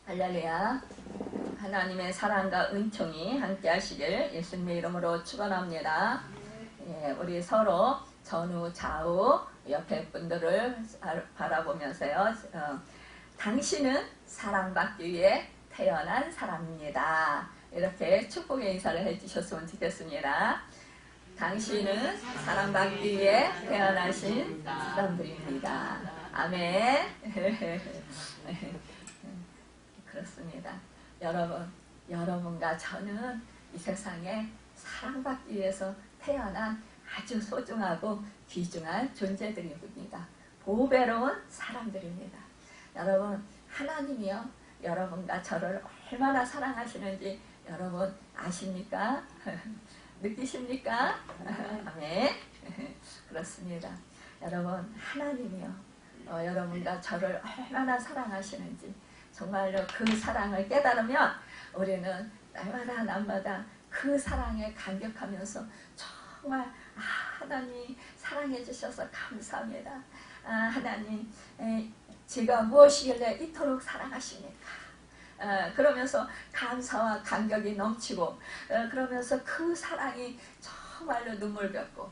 할렐루야. 하나님의 사랑과 은총이 함께 하시길 예수님의 이름으로 축원합니다. 예, 우리 서로 전후 좌우 옆에 분들을 바라보면서요. 당신은 사랑받기 위해 태어난 사람입니다. 이렇게 축복의 인사를 해주셨으면 좋겠습니다. 당신은 사랑받기 위해 태어나신 사람들입니다. 아멘. 그렇습니다. 여러분과 저는 이 세상에 사랑받기 위해서 태어난 아주 소중하고 귀중한 존재들입니다. 보배로운 사람들입니다. 여러분, 하나님이요, 여러분과 저를 얼마나 사랑하시는지 여러분 아십니까? 느끼십니까? 아멘. 그렇습니다. 여러분, 하나님이요, 여러분과 저를 얼마나 사랑하시는지 정말로 그 사랑을 깨달으면 우리는 날마다 날마다 그 사랑에 감격하면서 정말 하나님 사랑해 주셔서 감사합니다. 하나님 제가 무엇이길래 이토록 사랑하십니까? 그러면서 감사와 감격이 넘치고 그러면서 그 사랑이 정말로 눈물겹고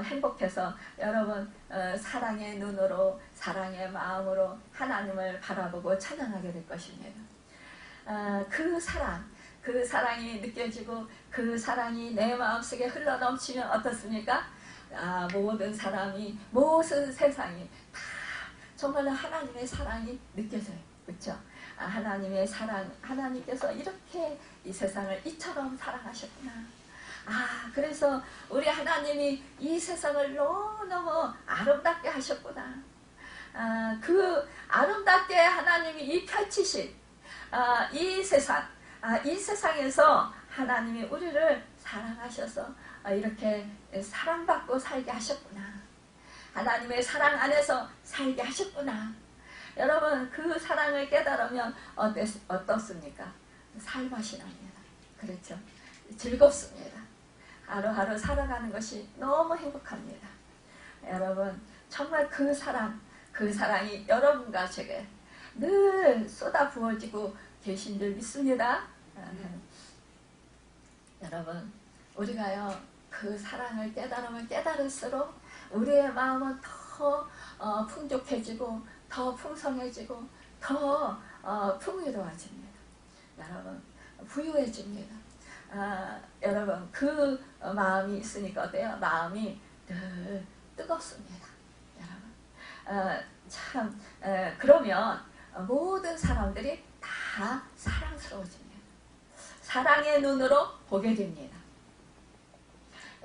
행복해서 여러분 사랑의 눈으로 사랑의 마음으로 하나님을 바라보고 찬양하게 될 것입니다. 그 사랑이 느껴지고 그 사랑이 내 마음속에 흘러넘치면 어떻습니까? 모든 사람이 모든 세상이 다 정말로 하나님의 사랑이 느껴져요. 그렇죠? 하나님의 사랑, 하나님께서 이렇게 이 세상을 이처럼 사랑하셨구나. 그래서 우리 하나님이 이 세상을 너무너무 아름답게 하셨구나. 그 아름답게 하나님이 이 펼치신 이 세상에서 하나님이 우리를 사랑하셔서 이렇게 사랑받고 살게 하셨구나. 하나님의 사랑 안에서 살게 하셨구나. 여러분, 그 사랑을 깨달으면 어떻습니까? 살맛이 납니다. 그렇죠? 즐겁습니다. 하루하루 살아가는 것이 너무 행복합니다. 여러분, 정말 그 사랑이 여러분과 제게 늘 쏟아 부어지고 계신 줄 믿습니다. 여러분, 우리가요, 그 사랑을 깨달으면 깨달을수록 우리의 마음은 더 풍족해지고 더 풍성해지고 더 풍요로워집니다. 여러분, 부유해집니다. 여러분, 그 마음이 있으니까 어때요? 마음이 늘 뜨겁습니다. 여러분, 그러면 모든 사람들이 다 사랑스러워집니다. 사랑의 눈으로 보게 됩니다.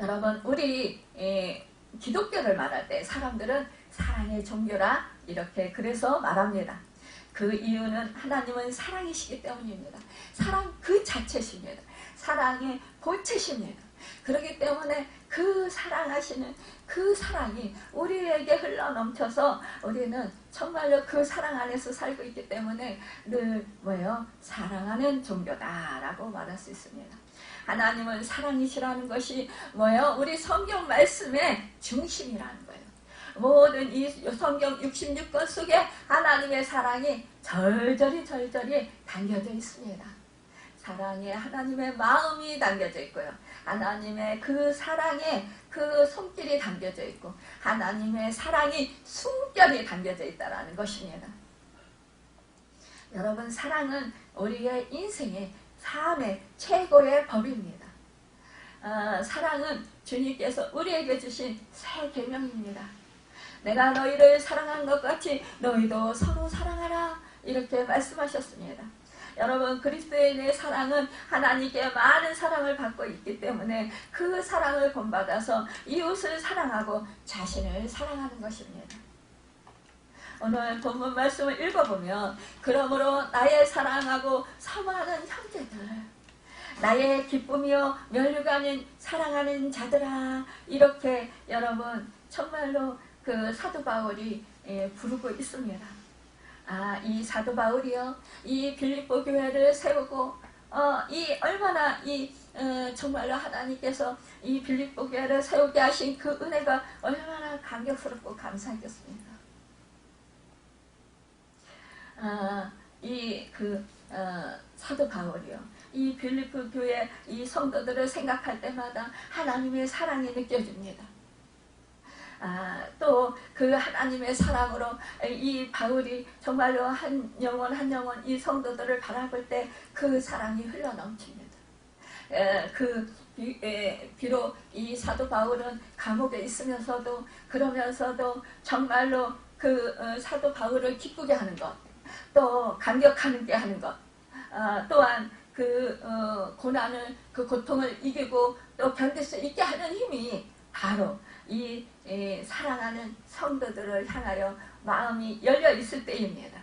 여러분, 우리 기독교를 말할 때 사람들은 사랑의 종교라 이렇게 그래서 말합니다. 그 이유는 하나님은 사랑이시기 때문입니다. 사랑 그 자체십니다. 사랑의 본체십니다. 그렇기 때문에 그 사랑하시는 그 사랑이 우리에게 흘러넘쳐서 우리는 정말로 그 사랑 안에서 살고 있기 때문에 늘 사랑하는 종교다라고 말할 수 있습니다. 하나님은 사랑이시라는 것이 우리 성경 말씀의 중심이라는 거예요. 모든 이 성경 66권 속에 하나님의 사랑이 절절히 담겨져 있습니다. 사랑에 하나님의 마음이 담겨져 있고요. 하나님의 그 사랑에 그 손길이 담겨져 있고 하나님의 사랑이 숨결이 담겨져 있다는 것입니다. 여러분, 사랑은 우리의 인생의 삶의 최고의 법입니다. 사랑은 주님께서 우리에게 주신 새 계명입니다. 내가 너희를 사랑한 것 같이 너희도 서로 사랑하라 이렇게 말씀하셨습니다. 여러분, 그리스도인의 사랑은 하나님께 많은 사랑을 받고 있기 때문에 그 사랑을 본받아서 이웃을 사랑하고 자신을 사랑하는 것입니다. 오늘 본문 말씀을 읽어보면 그러므로 나의 사랑하고 사모하는 형제들, 나의 기쁨이요 면류관인 사랑하는 자들아, 이렇게 여러분 정말로 그 사도 바울이 부르고 있습니다. 이 사도 바울이요, 이 빌립보 교회를 세우고 얼마나 정말로 하나님께서 이 빌립보 교회를 세우게 하신 그 은혜가 얼마나 감격스럽고 감사했겠습니까? 사도 바울이요. 이 빌립보 교회 이 성도들을 생각할 때마다 하나님의 사랑이 느껴집니다. 또 그 하나님의 사랑으로 이 바울이 정말로 한 영혼 한 영혼 이 성도들을 바라볼 때 그 사랑이 흘러넘칩니다. 비록 이 사도 바울은 감옥에 있으면서도 그러면서도 정말로 사도 바울을 기쁘게 하는 것, 또 감격하게 하는 것, 또한 고난을 고통을 이기고 또 견딜 수 있게 하는 힘이 바로 이 사랑하는 성도들을 향하여 마음이 열려 있을 때입니다.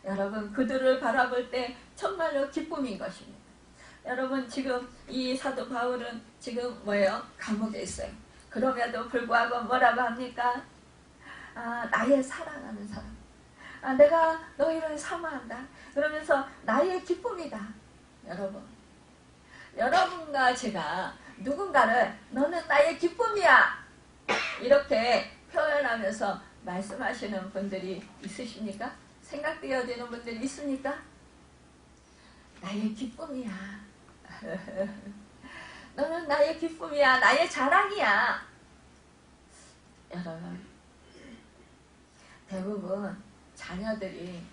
여러분 그들을 바라볼 때 정말로 기쁨인 것입니다. 여러분 지금 이 사도 바울은 지금 뭐예요? 감옥에 있어요. 그럼에도 불구하고 뭐라고 합니까? 나의 사랑하는 사람, 내가 너희를 사모한다. 그러면서 나의 기쁨이다. 여러분과 제가 누군가를 너는 나의 기쁨이야 이렇게 표현하면서 말씀하시는 분들이 있으십니까? 생각되어지는 분들이 있습니까? 나의 기쁨이야. 너는 나의 기쁨이야. 나의 자랑이야. 여러분 대부분 자녀들이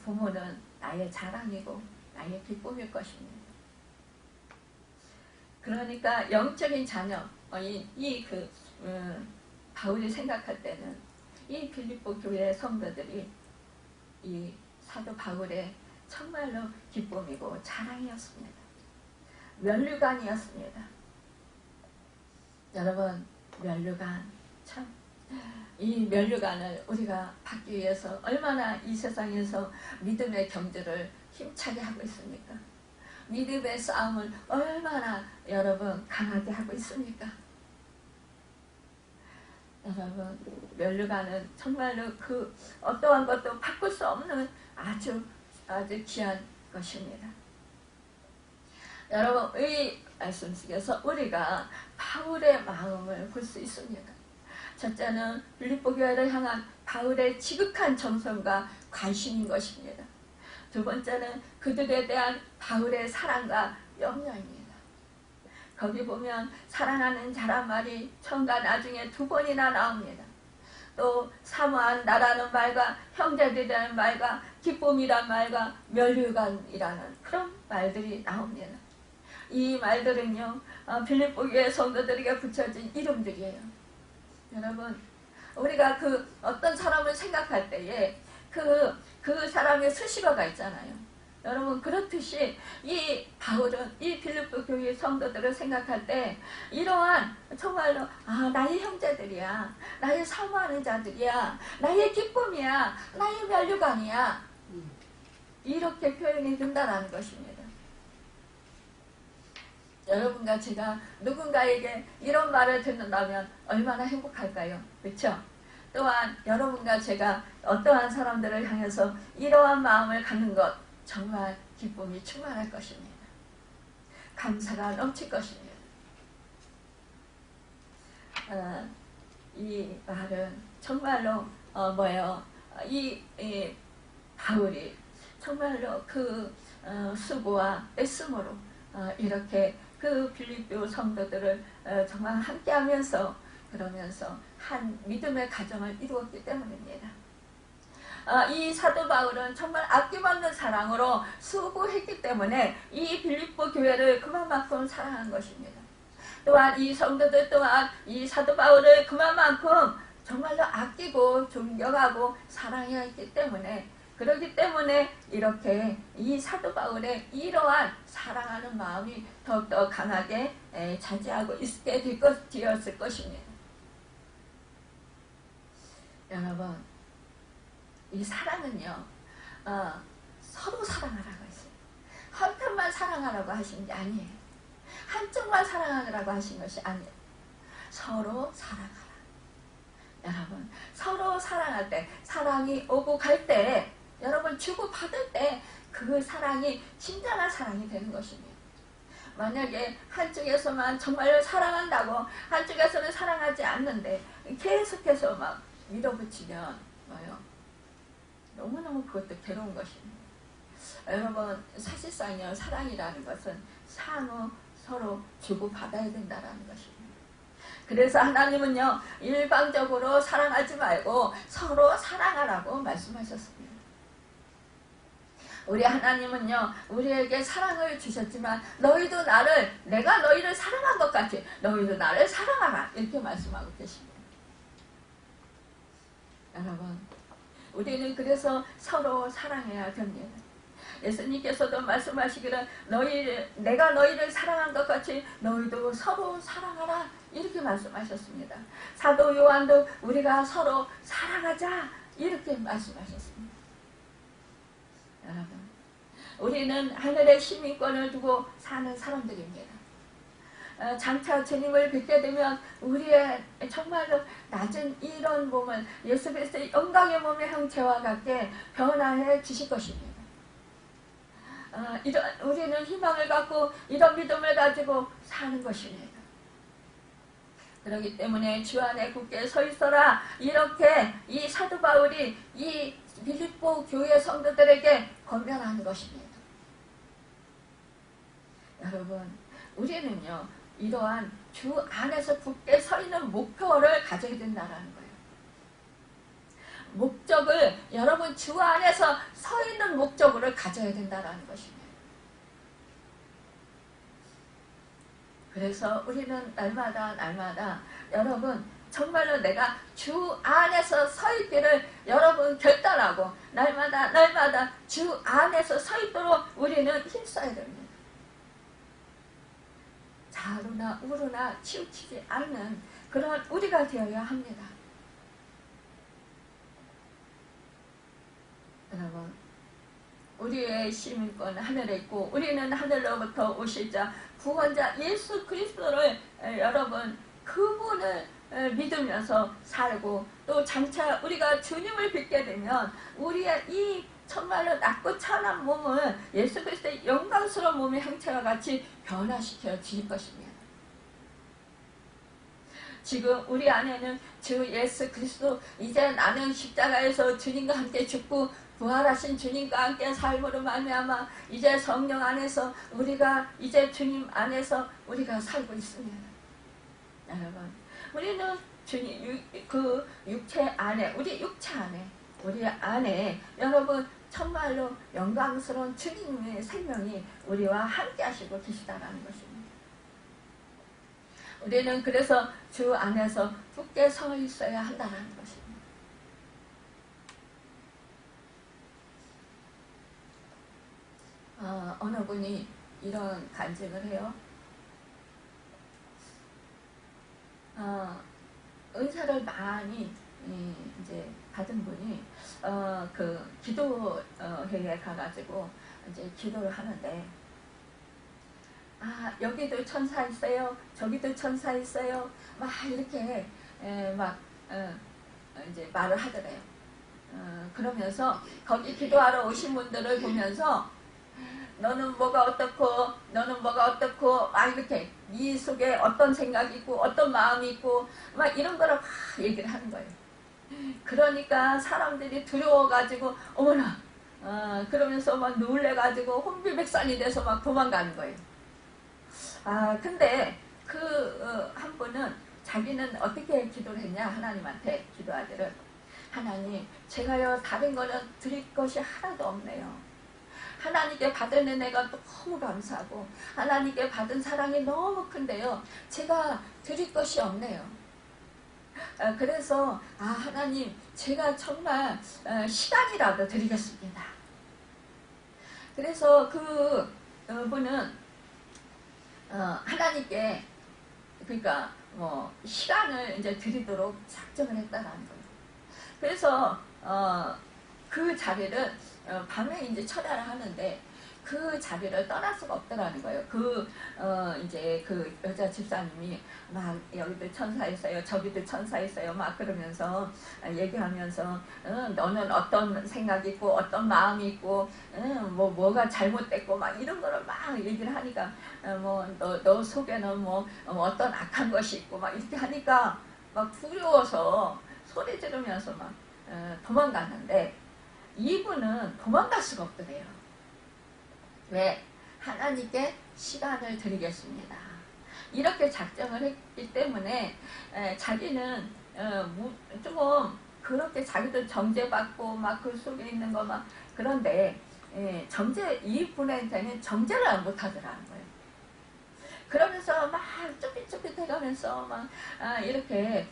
부모는 나의 자랑이고 나의 기쁨일 것입니다. 그러니까 영적인 자녀 바울이 생각할 때는 이 빌립보 교회 성도들이 이 사도 바울의 정말로 기쁨이고 자랑이었습니다. 면류관이었습니다. 여러분 면류관 참 이 면류관을 우리가 받기 위해서 얼마나 이 세상에서 믿음의 경주를 힘차게 하고 있습니까? 믿음의 싸움을 얼마나 여러분 강하게 하고 있습니까? 여러분 면류관은 정말로 어떠한 것도 바꿀 수 없는 아주 귀한 것입니다. 여러분 이 말씀 속에서 우리가 바울의 마음을 볼 수 있습니다. 첫째는 빌립보 교회를 향한 바울의 지극한 정성과 관심인 것입니다. 두 번째는 그들에 대한 바울의 사랑과 염려입니다. 거기 보면 사랑하는 자란 말이 처음과 나중에 두 번이나 나옵니다. 또 사모한 나라는 말과 형제들이라는 말과 기쁨이란 말과 면류관이라는 그런 말들이 나옵니다. 이 말들은요 빌립보 교회 성도들에게 붙여진 이름들이에요. 여러분 우리가 어떤 사람을 생각할 때에 그 사람의 수식어가 있잖아요. 여러분 그렇듯이 이 바울은 이 빌립보 교회 성도들을 생각할 때 이러한 정말로 나의 형제들이야, 나의 사모하는 자들이야, 나의 기쁨이야, 나의 면류관이야 이렇게 표현이 된다는 것입니다. 여러분과 제가 누군가에게 이런 말을 듣는다면 얼마나 행복할까요? 그렇죠? 또한 여러분과 제가 어떠한 사람들을 향해서 이러한 마음을 갖는 것 정말 기쁨이 충만할 것입니다. 감사가 넘칠 것입니다. 이 말은 정말로 이 바울이 정말로 수고와 애씀으로 이렇게 빌립보 성도들을 정말 함께하면서 그러면서 한 믿음의 가정을 이루었기 때문입니다. 이 사도 바울은 정말 아낌없는 사랑으로 수고했기 때문에 이 빌립보 교회를 그만큼 사랑한 것입니다. 또한 이 성도들 또한 이 사도 바울을 그만큼 정말로 아끼고 존경하고 사랑했기 때문에 그렇기 때문에 이렇게 이 사도 바울의 이러한 사랑하는 마음이 더욱더 강하게 차지하고 있게 되었을 것입니다. 여러분 이 사랑은요 서로 사랑하라고 했어요. 한편만 사랑하라고 하신 게 아니에요. 한쪽만 사랑하라고 하신 것이 아니에요. 서로 사랑하라. 여러분 서로 사랑할 때 사랑이 오고 갈 때 여러분 주고받을 때 그 사랑이 진정한 사랑이 되는 것입니다. 만약에 한쪽에서만 정말로 사랑한다고 한쪽에서는 사랑하지 않는데 계속해서 밀어붙이면 너무너무 그것도 괴로운 것입니다. 여러분 사실상요 사랑이라는 것은 상호 서로 주고받아야 된다라는 것입니다. 그래서 하나님은요 일방적으로 사랑하지 말고 서로 사랑하라고 말씀하셨습니다. 우리 하나님은요 우리에게 사랑을 주셨지만 너희도 나를 내가 너희를 사랑한 것 같이 너희도 나를 사랑하라 이렇게 말씀하고 계십니다. 여러분 우리는 그래서 서로 사랑해야 됩니다. 예수님께서도 말씀하시기를 내가 너희를 사랑한 것 같이 너희도 서로 사랑하라 이렇게 말씀하셨습니다. 사도 요한도 우리가 서로 사랑하자 이렇게 말씀하셨습니다. 여러분 우리는 하늘의 시민권을 두고 사는 사람들입니다. 장차 주님을 뵙게 되면 우리의 정말로 낮은 이런 몸을 예수 그리스도의 영광의 몸의 형체와 같게 변화해 주실 것입니다. 우리는 희망을 갖고 이런 믿음을 가지고 사는 것입니다. 그렇기 때문에 주 안에 굳게 서 있어라 이렇게 이 사도 바울이 이 빌립보 교회 성도들에게 권면하는 것입니다. 여러분 우리는요 이러한 주 안에서 굳게 서 있는 목표를 가져야 된다는 거예요. 목적을 여러분 주 안에서 서 있는 목적을 가져야 된다는 것입니다. 그래서 우리는 날마다 여러분 정말로 내가 주 안에서 서 있기를 여러분 결단하고 날마다 주 안에서 서 있도록 우리는 힘써야 됩니다. 좌로나 우로나 치우치지 않는 그런 우리가 되어야 합니다. 여러분 우리의 시민권 하늘에 있고 우리는 하늘로부터 오실 자 구원자 예수 그리스도를 여러분 그분을 믿으면서 살고 또 장차 우리가 주님을 뵙게 되면 우리의 이 정말로 낮고 찬한 몸을 예수 그리스도의 영광스러운 몸의 형체와 같이 변화시켜 주실 것입니다. 지금 우리 안에는 주 예수 그리스도 이제 나는 십자가에서 주님과 함께 죽고 부활하신 주님과 함께 삶으로 말미암아 이제 성령 안에서 우리가 이제 주님 안에서 우리가 살고 있습니다. 여러분 우리는 주님 그 육체 안에 우리 육체 안에 우리 안에 여러분 정말로 영광스러운 주님의 생명이 우리와 함께 하시고 계시다라는 것입니다. 우리는 그래서 주 안에서 굳게 서 있어야 한다는 것입니다. 어느 분이 이런 간증을 해요. 은사를 많이 이제 받은 분이 그 기도회에 가가지고 이제 기도를 하는데 여기도 천사 있어요, 저기도 천사 있어요, 막 이렇게 막 이제 말을 하더래요. 그러면서 거기 기도하러 오신 분들을 보면서 너는 뭐가 어떻고 너는 뭐가 어떻고 막 이렇게 네 속에 어떤 생각이 있고 어떤 마음이 있고 막 이런 거를 막 얘기를 하는 거예요. 그러니까 사람들이 두려워가지고 어머나 그러면서 막 놀래가지고 혼비백산이 돼서 막 도망가는 거예요. 근데 그 한 분은 자기는 어떻게 기도를 했냐 하나님한테 기도하기를 하나님 제가요 다른 거는 드릴 것이 하나도 없네요. 하나님께 받은 은혜가 너무 감사하고 하나님께 받은 사랑이 너무 큰데요. 제가 드릴 것이 없네요. 그래서 하나님 제가 정말 시간이라도 드리겠습니다. 그래서 그 분은 하나님께 그러니까 시간을 이제 드리도록 작정을 했다는 거예요. 그래서 그 자리를 밤에 이제 철야를 하는데 그 자리를 떠날 수가 없더라는 거예요. 이제 그 여자 집사님이 막 여기도 천사 있어요, 저기도 천사 있어요, 막 그러면서 얘기하면서 너는 어떤 생각이 있고 어떤 마음이 있고 뭐가 잘못됐고 막 이런 거를 막 얘기를 하니까 너 속에는 어떤 악한 것이 있고 막 이렇게 하니까 막 두려워서 소리 지르면서 막 도망갔는데 이분은 도망갈 수가 없더래요. 왜? 하나님께 시간을 드리겠습니다. 이렇게 작정을 했기 때문에 자기는 조금 그렇게 자기도 정죄받고 막 그 속에 있는 거 막 그런데 정죄 이분한테는 정죄를 못 하더라는 거예요. 그러면서 막 쭈삣쭈삣해가면서 막 이렇게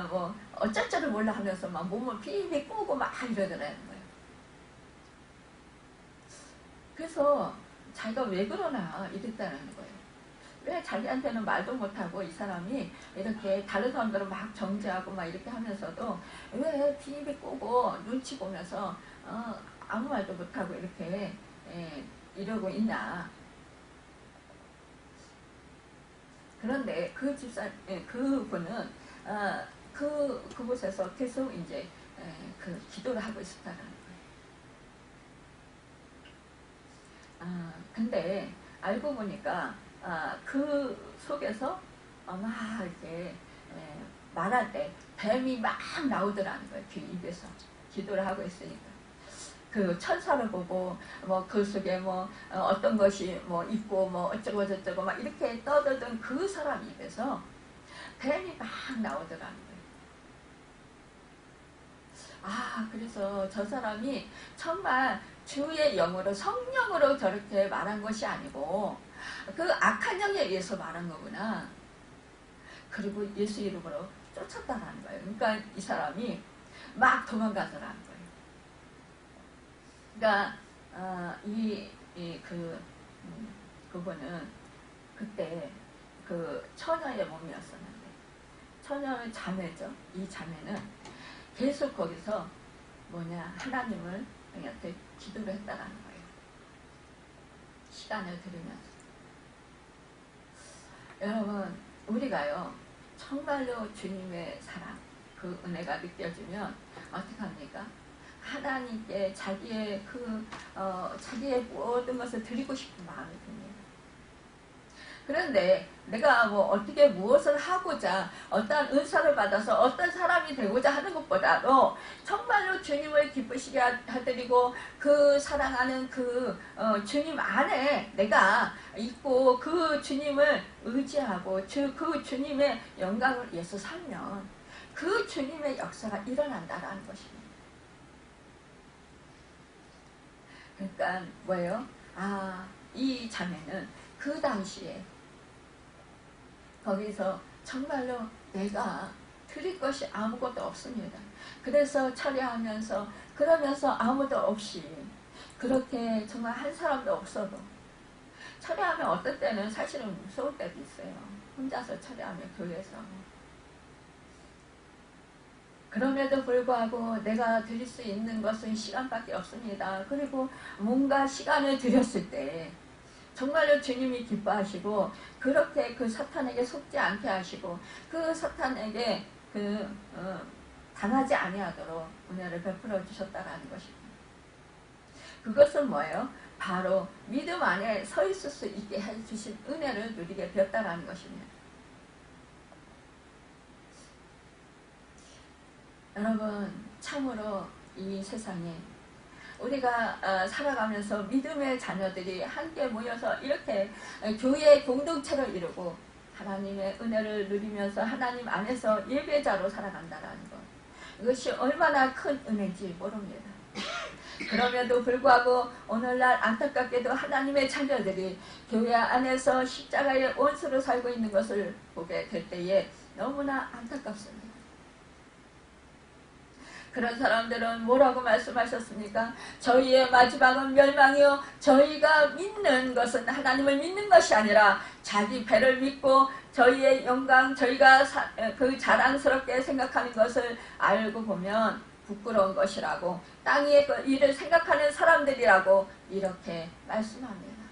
뭐 어쩔 줄을 몰라 하면서 막 몸을 비비 꼬고 막 이러더라는 거예요. 그래서 자기가 왜 그러나 이랬다는 거예요. 왜 자기한테는 말도 못하고 이 사람이 이렇게 다른 사람들은 막 정죄하고 막 이렇게 하면서도 왜 비비 꼬고 눈치 보면서 아무 말도 못하고 이렇게 이러고 있나. 그런데 그 집사, 그분은 그곳에서 계속 이제 그 기도를 하고 있었다는 거예요. 근데 알고 보니까 그 속에서 막 이렇게 말할 때 뱀이 막 나오더라는 거예요. 그 입에서 기도를 하고 있으니까. 그 천사를 보고 뭐 그 속에 뭐 어떤 것이 뭐 있고 뭐 어쩌고 저쩌고 막 이렇게 떠들던 그 사람 입에서 뱀이 막 나오더라는 거예요. 그래서 저 사람이 정말 주의 영으로 성령으로 저렇게 말한 것이 아니고 그 악한 영에 의해서 말한 거구나. 그리고 예수 이름으로 쫓았다는 거예요. 그러니까 이 사람이 막 도망가더라는 거예요. 그러니까 그분은 그때 그 처녀의 몸이었었는데 처녀의 자매죠. 이 자매는 계속 거기서 하나님을 한테 기도를 했다라는 거예요. 시간을 들으면서. 여러분 우리가요 정말로 주님의 사랑 그 은혜가 느껴지면 어떻게 합니까? 하나님께 자기의 자기의 모든 것을 드리고 싶은 마음이 듭니다. 그런데 내가 뭐 어떻게 무엇을 하고자 어떤 은사를 받아서 어떤 사람이 되고자 하는 것보다도 정말로 주님을 기쁘시게 해드리고 그 사랑하는 그 주님 안에 내가 있고 그 주님을 의지하고 그 주님의 영광을 위해서 살면 그 주님의 역사가 일어난다라는 것입니다. 그러니까 뭐예요? 이 자매는 그 당시에 거기서 정말로 내가 드릴 것이 아무것도 없습니다. 그래서 철야하면서 그러면서 아무도 없이 그렇게 정말 한 사람도 없어도 철야하면 어떨 때는 사실은 무서울 때도 있어요. 혼자서 철야하면 교회에서. 그럼에도 불구하고 내가 드릴 수 있는 것은 시간밖에 없습니다. 그리고 뭔가 시간을 드렸을 때 정말로 주님이 기뻐하시고 그렇게 그 사탄에게 속지 않게 하시고 그 사탄에게 당하지 아니하도록 은혜를 베풀어 주셨다라는 것입니다. 그것은 뭐예요? 바로 믿음 안에 서 있을 수 있게 해주신 은혜를 누리게 되었다라는 것입니다. 여러분 참으로 이 세상에 우리가 살아가면서 믿음의 자녀들이 함께 모여서 이렇게 교회의 공동체를 이루고 하나님의 은혜를 누리면서 하나님 안에서 예배자로 살아간다는 것, 이것이 얼마나 큰 은혜인지 모릅니다. 그럼에도 불구하고 오늘날 안타깝게도 하나님의 자녀들이 교회 안에서 십자가의 원수로 살고 있는 것을 보게 될 때에 너무나 안타깝습니다. 그런 사람들은 뭐라고 말씀하셨습니까? 저희의 마지막은 멸망이요 저희가 믿는 것은 하나님을 믿는 것이 아니라 자기 배를 믿고 저희의 영광 저희가 그 자랑스럽게 생각하는 것을 알고 보면 부끄러운 것이라고 땅의 일을 생각하는 사람들이라고 이렇게 말씀합니다.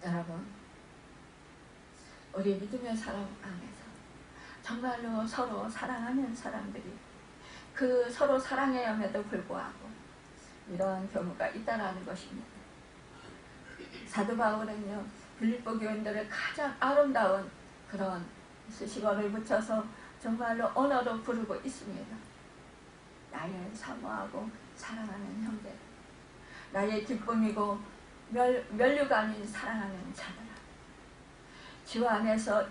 여러분 우리 믿음의 사람 안에서 정말로 서로 사랑하는 사람들이 그 서로 사랑해야함에도 불구하고 이러한 경우가 있다라는 것입니다. 사도 바울은요 빌립보 교인들을 가장 아름다운 그런 수식어를 붙여서 정말로 언어로 부르고 있습니다. 나의 사모하고 사랑하는 형제, 나의 기쁨이고 면류가 아닌 사랑하는 자들아, 주 안에서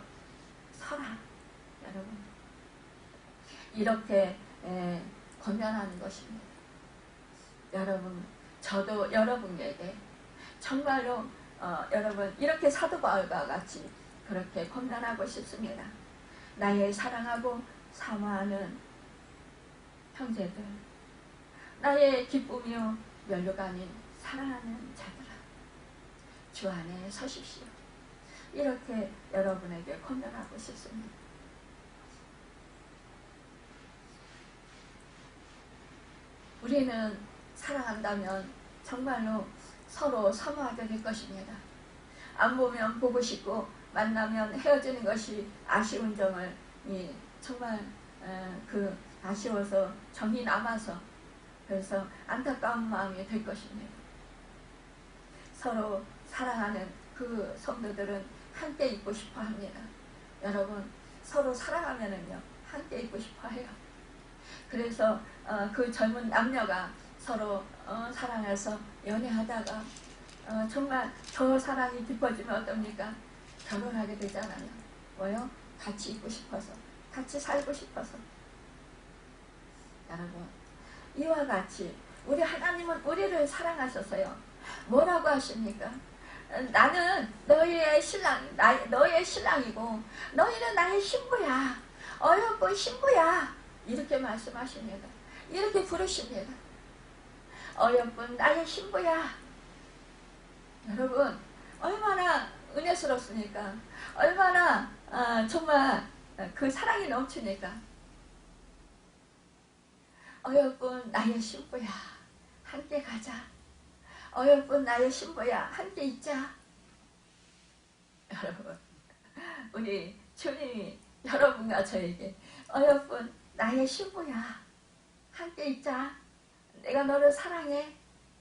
서라. 여러분, 이렇게 권면하는 것입니다. 여러분, 저도 여러분에게 정말로 여러분 이렇게 사도 바울과 같이 그렇게 권면하고 싶습니다. 나의 사랑하고 사모하는 형제들, 나의 기쁨이요 면류가 아닌 사랑하는 자들아, 주 안에 서십시오. 이렇게 여러분에게 권면하고 싶습니다. 우리는 사랑한다면 정말로 서로 사모하게 될 것입니다. 안 보면 보고 싶고 만나면 헤어지는 것이 아쉬운 점을 정말 그 아쉬워서 정이 남아서 그래서 안타까운 마음이 될 것입니다. 서로 사랑하는 그 성도들은 함께 있고 싶어 합니다. 여러분, 서로 사랑하면은요 함께 있고 싶어 해요. 그래서 그 젊은 남녀가 서로 사랑해서 연애하다가 정말 저 사랑이 깊어지면 어떻습니까? 결혼하게 되잖아요. 뭐요? 같이 있고 싶어서, 같이 살고 싶어서. 여러분, 이와 같이 우리 하나님은 우리를 사랑하셔서요 뭐라고 하십니까? 나는 너희의 신랑이고 너희는 나의 신부야. 어여쁜 신부야. 이렇게 말씀하십니다. 이렇게 부르십니다. 어여쁜 나의 신부야. 여러분, 얼마나 은혜스럽습니까? 얼마나 정말 그 사랑이 넘치니까. 어여쁜 나의 신부야, 함께 가자. 어여쁜 나의 신부야, 함께 있자. 여러분, 우리 주님이 여러분과 저에게 어여쁜 나의 신부야, 함께 있자. 내가 너를 사랑해.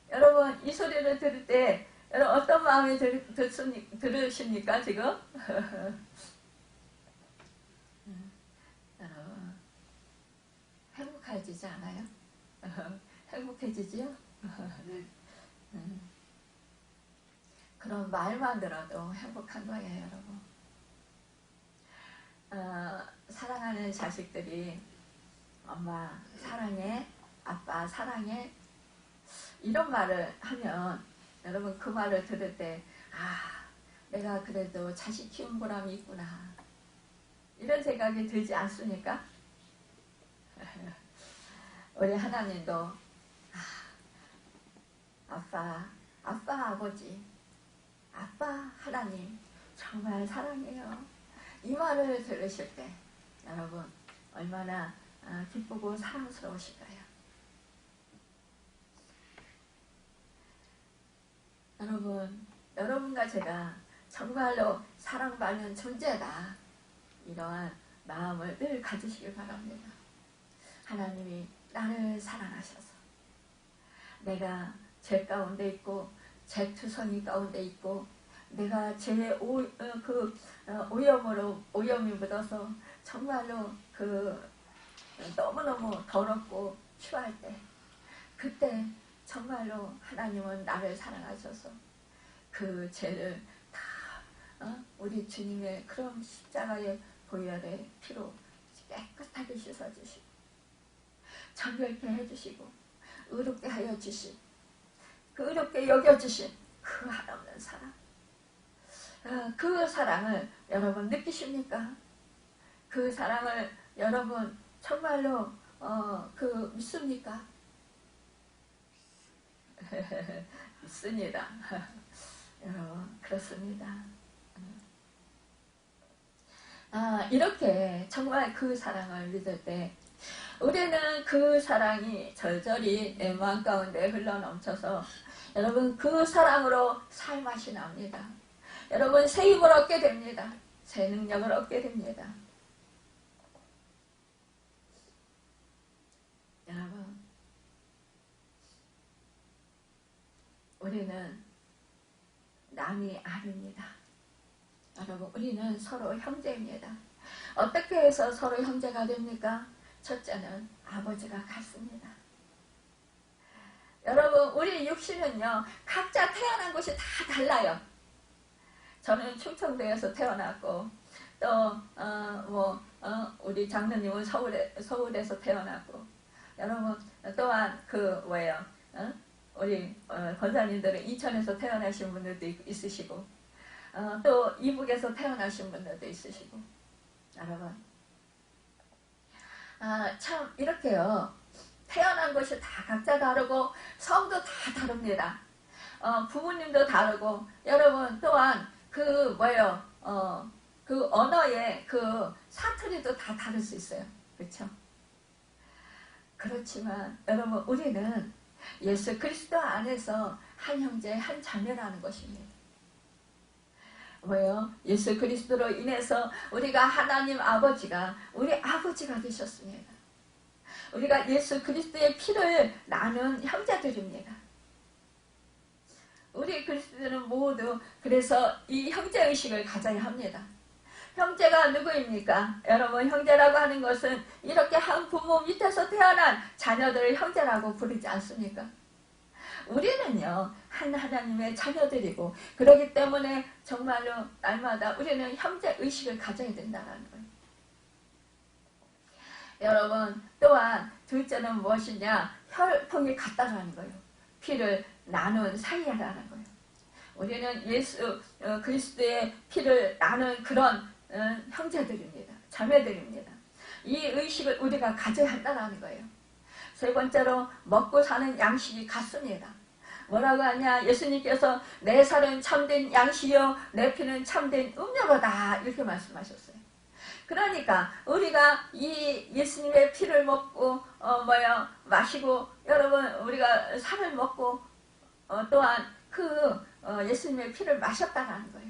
여러분, 이 소리를 들을 때 여러분 어떤 마음이 들으십니까 지금? 여러분, 행복해지지 않아요? 행복해지지요? 그런 말만 들어도 행복한 거예요, 여러분. 사랑하는 자식들이 엄마 사랑해, 아빠 사랑해, 이런 말을 하면 여러분 그 말을 들을 때 내가 그래도 자식 키운 보람이 있구나, 이런 생각이 들지 않습니까? 우리 하나님도 아빠 아버지, 아빠 하나님 정말 사랑해요. 이 말을 들으실 때 여러분 얼마나 기쁘고 사랑스러우실까요? 여러분과 제가 정말로 사랑받는 존재다, 이러한 마음을 늘 가지시길 바랍니다. 하나님이 나를 사랑하셔서 내가 죄 가운데 있고 죄투성이 가운데 있고 내가 제 오염이 묻어서 정말로 너무너무 더럽고 추할 때, 그때 정말로 하나님은 나를 사랑하셔서 그 죄를 다 우리 주님의 그런 십자가의 보혈의 피로 깨끗하게 씻어주시고 정결케 해주시고 의롭게 하여 주신, 그 의롭게 여겨주신 그 한없는 사랑, 그 사랑을 여러분 느끼십니까? 그 사랑을 여러분 정말로 믿습니까? 믿습니다. 여러분 그렇습니다. 이렇게 정말 그 사랑을 믿을 때 우리는 그 사랑이 절절히 내 마음 가운데 흘러넘쳐서 여러분 그 사랑으로 살맛이 납니다. 여러분 새 힘을 얻게 됩니다. 새 능력을 얻게 됩니다. 여러분, 우리는 남이 아닙니다. 여러분, 우리는 서로 형제입니다. 어떻게 해서 서로 형제가 됩니까? 첫째는 아버지가 같습니다. 여러분, 우리 육신은요, 각자 태어난 곳이 다 달라요. 저는 충청도에서 태어났고, 또, 우리 장로님은 서울에서 태어났고, 여러분, 또한 우리 권사님들은 인천에서 태어나신 분들도 있으시고, 또 이북에서 태어나신 분들도 있으시고, 여러분. 참, 이렇게요. 태어난 곳이 다 각자 다르고, 성도 다 다릅니다. 부모님도 다르고, 여러분, 또한 그 언어의 그 사투리도 다 다를 수 있어요. 그렇죠? 그렇지만 여러분, 우리는 예수 그리스도 안에서 한 형제 한 자매라는 것입니다. 예수 그리스도로 인해서 우리가 하나님 아버지가 우리 아버지가 되셨습니다. 우리가 예수 그리스도의 피를 나눈 형제들입니다. 우리 그리스도는 모두 그래서 이 형제의식을 가져야 합니다. 형제가 누구입니까? 여러분, 형제라고 하는 것은 이렇게 한 부모 밑에서 태어난 자녀들을 형제라고 부르지 않습니까? 우리는요, 한 하나님의 자녀들이고, 그렇기 때문에 정말로 날마다 우리는 형제의식을 가져야 된다는 거예요. 여러분, 또한 둘째는 무엇이냐? 혈통이 같다라는 거예요. 피를 나눈 사이라는 거예요. 우리는 예수 그리스도의 피를 나눈 그런 형제들입니다. 자매들입니다. 이 의식을 우리가 가져야 한다는 거예요. 세 번째로 먹고 사는 양식이 같습니다. 뭐라고 하냐? 예수님께서 내 살은 참된 양식이요 내 피는 참된 음료로다 이렇게 말씀하셨어요. 그러니까 우리가 이 예수님의 피를 먹고 마시고 여러분 우리가 살을 먹고 또한 예수님의 피를 마셨다는 거예요.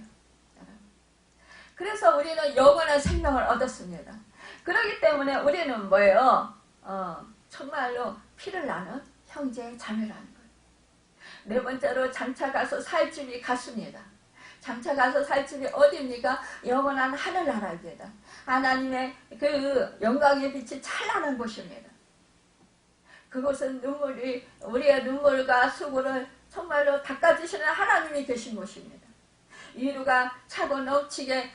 그래서 우리는 영원한 생명을 얻었습니다. 그렇기 때문에 우리는 정말로 피를 나눈 형제 자매라는 거예요. 네 번째로 장차 가서 살 집이 같습니다. 장차 가서 살 집이 어디입니까? 영원한 하늘나라입니다. 하나님의 그 영광의 빛이 찬란한 곳입니다. 그곳은 우리의 눈물과 수고를 정말로 닦아주시는 하나님이 계신 곳입니다. 위로가 차고 넘치게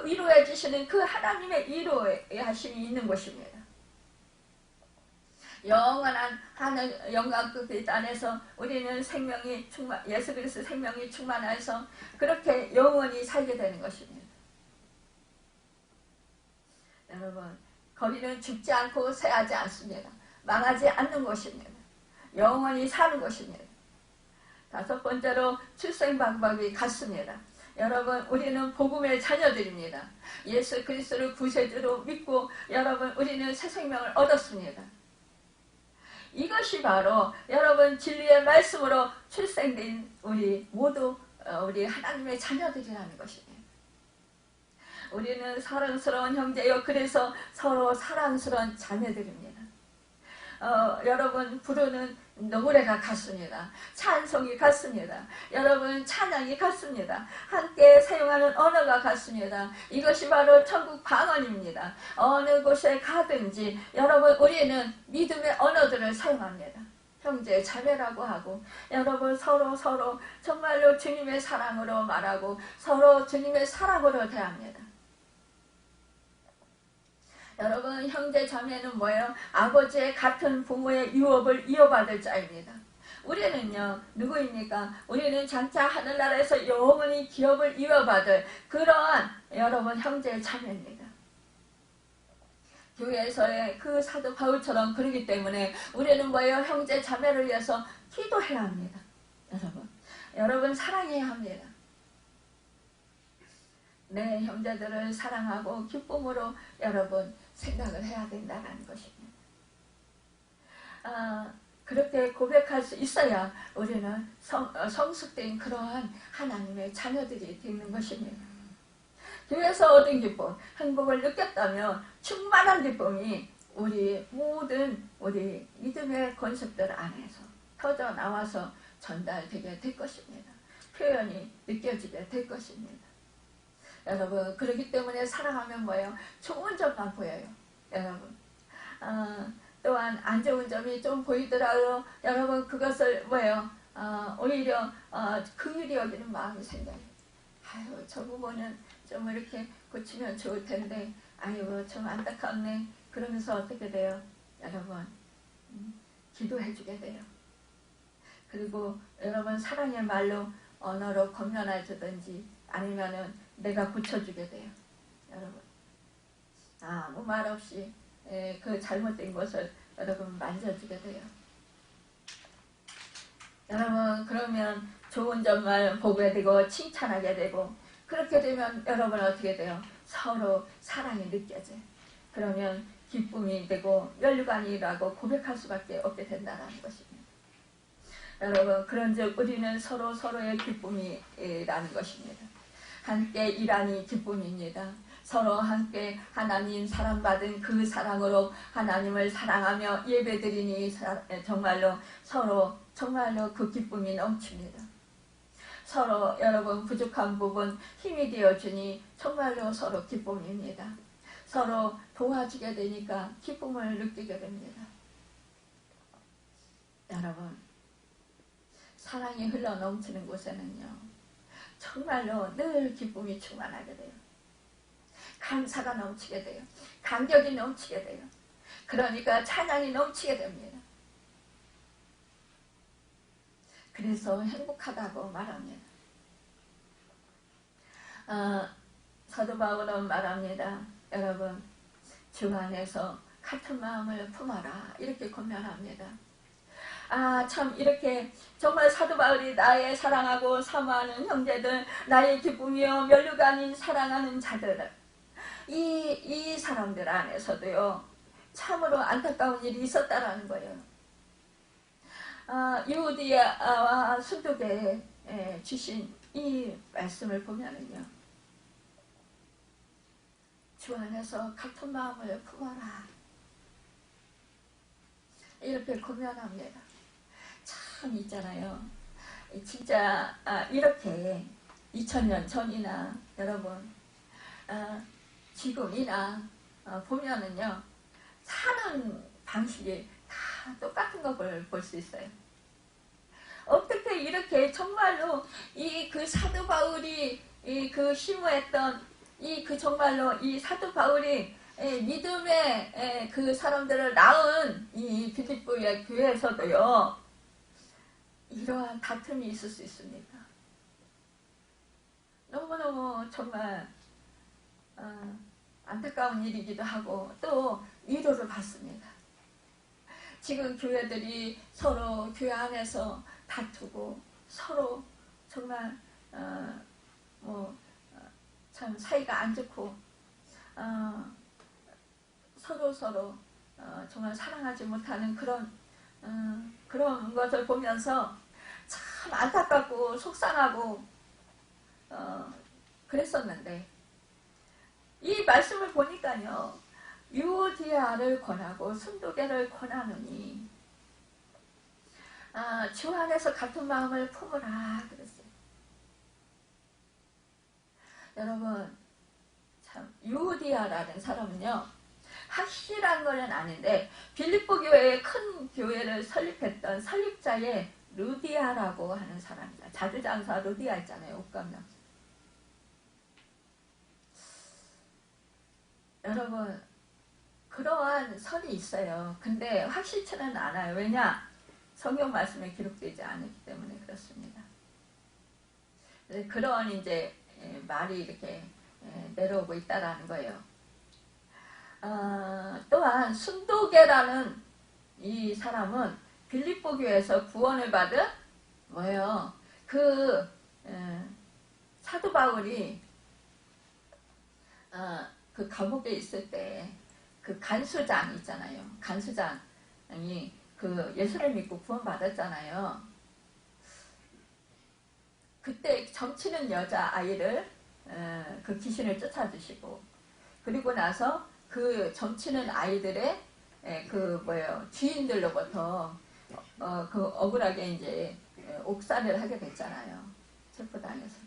위로해 주시는 그 하나님의 위로하심이 있는 곳입니다. 영원한 하늘 영광 빛 안에서 우리는 생명이 예수 그리스도 생명이 충만해서 그렇게 영원히 살게 되는 것입니다. 여러분, 거기는 죽지 않고 쇠하지 않습니다. 망하지 않는 곳입니다. 영원히 사는 곳입니다. 다섯 번째로 출생 방법이 같습니다. 여러분, 우리는 복음의 자녀들입니다. 예수 그리스도를 구세주로 믿고 여러분 우리는 새 생명을 얻었습니다. 이것이 바로 여러분 진리의 말씀으로 출생된 우리 모두 우리 하나님의 자녀들이라는 것입니다. 우리는 사랑스러운 형제요 그래서 서로 사랑스러운 자매들입니다. 여러분 부르는 노래가 같습니다. 찬송이 같습니다. 여러분 찬양이 같습니다. 함께 사용하는 언어가 같습니다. 이것이 바로 천국 방언입니다. 어느 곳에 가든지 여러분 우리는 믿음의 언어들을 사용합니다. 형제 자매라고 하고 여러분 서로 정말로 주님의 사랑으로 말하고 서로 주님의 사랑으로 대합니다. 여러분 형제 자매는 뭐예요? 아버지의 같은 부모의 유업을 이어받을 자입니다. 우리는요 누구입니까? 우리는 장차 하늘나라에서 영원히 기업을 이어받을 그러한 여러분 형제 자매입니다. 교회에서의 그 사도 바울처럼 그러기 때문에 우리는 뭐예요? 형제 자매를 위해서 기도해야 합니다. 여러분 사랑해야 합니다. 내 형제들을 사랑하고 기쁨으로 여러분 생각을 해야 된다는 것입니다. 그렇게 고백할 수 있어야 우리는 성숙된 그러한 하나님의 자녀들이 되는 것입니다. 교회에서 얻은 기쁨, 행복을 느꼈다면 충만한 기쁨이 우리 모든 우리 믿음의 건습들 안에서 터져 나와서 전달되게 될 것입니다. 표현이 느껴지게 될 것입니다. 여러분 그렇기 때문에 사랑하면 뭐예요? 좋은 점만 보여요. 여러분 또한 안 좋은 점이 좀 보이더라도 여러분 그것을 뭐예요? 오히려 긍휼히 여기는 마음이 생겨요. 아유 저 부분은 좀 이렇게 고치면 좋을 텐데 아유 좀 안타깝네. 그러면서 어떻게 돼요? 여러분 기도해 주게 돼요. 그리고 여러분 사랑의 말로 언어로 건면해 주든지 아니면은 내가 고쳐주게 돼요. 여러분 아무 말 없이 그 잘못된 것을 여러분 만져주게 돼요. 여러분 그러면 좋은 점만 보게 되고 칭찬하게 되고 그렇게 되면 여러분 어떻게 돼요? 서로 사랑이 느껴져요. 그러면 기쁨이 되고 면류관이라고 고백할 수밖에 없게 된다는 것입니다. 여러분 그런즉 우리는 서로 서로의 기쁨이라는 것입니다. 함께 일하니 기쁨입니다. 서로 함께 하나님 사랑받은 그 사랑으로 하나님을 사랑하며 예배드리니 정말로 서로 정말로 그 기쁨이 넘칩니다. 서로 여러분 부족한 부분 힘이 되어주니 정말로 서로 기쁨입니다. 서로 도와주게 되니까 기쁨을 느끼게 됩니다. 여러분 사랑이 흘러 넘치는 곳에는요 정말로 늘 기쁨이 충만하게 돼요. 감사가 넘치게 돼요. 감격이 넘치게 돼요. 그러니까 찬양이 넘치게 됩니다. 그래서 행복하다고 말합니다. 사도 바울은 말합니다. 여러분 주 안에서 같은 마음을 품어라 이렇게 권면합니다. 참 이렇게 정말 사도 바울이 나의 사랑하고 사모하는 형제들 나의 기쁨이요 면류관인 사랑하는 자들 이 사람들 안에서도요 참으로 안타까운 일이 있었다라는 거예요. 유디아와 순두계에 주신 이 말씀을 보면은요 주 안에서 같은 마음을 품어라 이렇게 고면합니다. 참 있잖아요. 진짜 이렇게 2000년 전이나 여러분 지금이나 보면은요 사는 방식이 다 똑같은 것을 볼 수 있어요. 어떻게 이렇게 정말로 이 그 사도 바울이 그 심무했던 그 정말로 이 사도 바울이 믿음의 그 사람들을 낳은 이 빌립보의 교회에서도요 이러한 다툼이 있을 수 있습니다. 너무너무 정말 안타까운 일이기도 하고 또 위로를 받습니다. 지금 교회들이 서로 교회 안에서 다투고 서로 정말 참 사이가 안 좋고 서로 정말 사랑하지 못하는 그런 것을 보면서 참 안타깝고 속상하고 그랬었는데 이 말씀을 보니까요 유디아를 권하고 순두계를 권하느니 주 안에서 같은 마음을 품으라 그랬어요. 여러분 참 유디아라는 사람은요 확실한 거는 아닌데 빌립보 교회의 큰 교회를 설립했던 설립자의 루디아라고 하는 사람입니다. 자주장사 루디아 있잖아요. 옷감장. 여러분 그러한 설이 있어요. 근데 확실치는 않아요. 왜냐? 성경 말씀에 기록되지 않았기 때문에 그렇습니다. 그런 이제 말이 이렇게 내려오고 있다라는 거예요. 또한 순두계라는 이 사람은 빌립보 교회에서 구원을 받은 뭐예요? 사도 바울이 그 감옥에 있을 때 그 간수장 있잖아요. 간수장이 그 예수를 믿고 구원받았잖아요. 그때 점치는 여자아이를 그 귀신을 쫓아주시고 그리고 나서 그 점치는 아이들의 주인들로부터 그 억울하게 이제 옥살이를 하게 됐잖아요. 체포당해서.